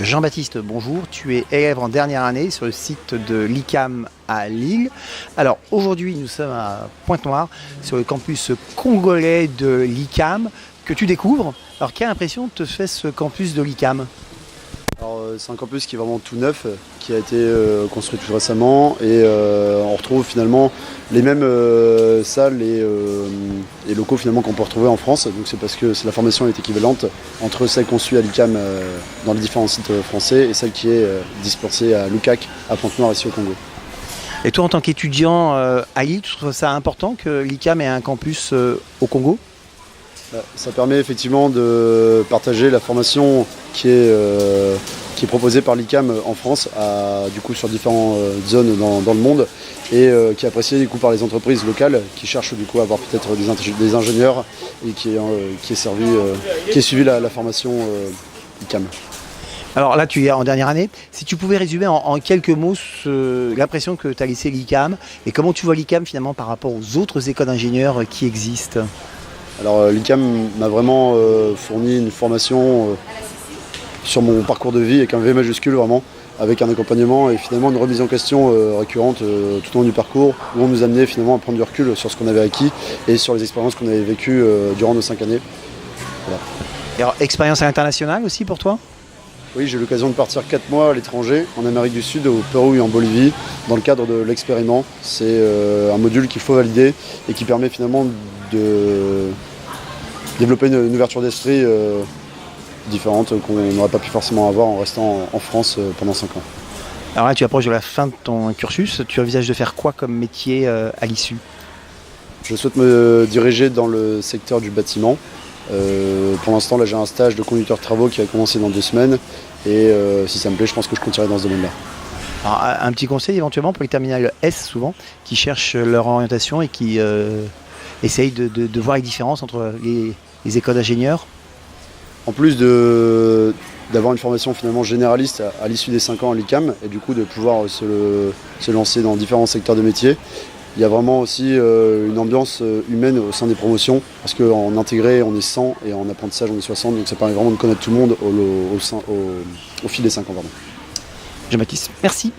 Jean-Baptiste, bonjour. Tu es élève en dernière année sur le site de l'ICAM à Lille. Alors aujourd'hui, nous sommes à Pointe-Noire, sur le campus congolais de l'ICAM que tu découvres. Alors quelle impression te fait ce campus de l'ICAM? C'est un campus qui est vraiment tout neuf, qui a été construit tout récemment et on retrouve finalement les mêmes salles et locaux finalement qu'on peut retrouver en France. Donc c'est parce que la formation est équivalente entre celle qu'on suit à l'ICAM dans les différents sites français et celle qui est dispensée à Lukac, à Pointe-Noire ici au Congo. Et toi en tant qu'étudiant à Lille, tu trouves ça important que l'ICAM ait un campus au Congo? Ça permet effectivement de partager la formation qui est proposée par l'ICAM en France, sur différentes zones dans le monde, et qui est appréciée par les entreprises locales qui cherchent à avoir peut-être des ingénieurs et qui est suivi la formation ICAM. Alors là, tu es en dernière année. Si tu pouvais résumer en quelques mots l'impression que tu as laissé l'ICAM et comment tu vois l'ICAM finalement par rapport aux autres écoles d'ingénieurs qui existent. Alors l'ICAM m'a vraiment fourni une formation sur mon parcours de vie avec un V majuscule vraiment, avec un accompagnement et finalement une remise en question récurrente tout au long du parcours, où on nous amenait finalement à prendre du recul sur ce qu'on avait acquis et sur les expériences qu'on avait vécues durant nos 5 années. Voilà. Et alors, expérience internationale aussi pour toi? Oui, j'ai eu l'occasion de partir 4 mois à l'étranger, en Amérique du Sud, au Pérou et en Bolivie, dans le cadre de l'expériment. C'est un module qu'il faut valider et qui permet finalement de développer une ouverture d'esprit différente qu'on n'aurait pas pu forcément avoir en restant en France pendant 5 ans. Alors là, tu approches de la fin de ton cursus. Tu envisages de faire quoi comme métier à l'issue? Je souhaite me diriger dans le secteur du bâtiment. Pour l'instant, là, j'ai un stage de conducteur de travaux qui va commencer dans 2 semaines. Et si ça me plaît, je pense que je continuerai dans ce domaine-là. Alors, un petit conseil éventuellement pour les terminales S souvent, qui cherchent leur orientation et qui essayent de voir les différences entre les écoles d'ingénieurs. En plus d'avoir une formation finalement généraliste à l'issue des 5 ans à l'ICAM et du coup de pouvoir se lancer dans différents secteurs de métiers, il y a vraiment aussi une ambiance humaine au sein des promotions parce qu'en intégré on est 100 et en apprentissage on est 60, donc ça permet vraiment de connaître tout le monde au fil des 5 ans. Jean-Baptiste, merci.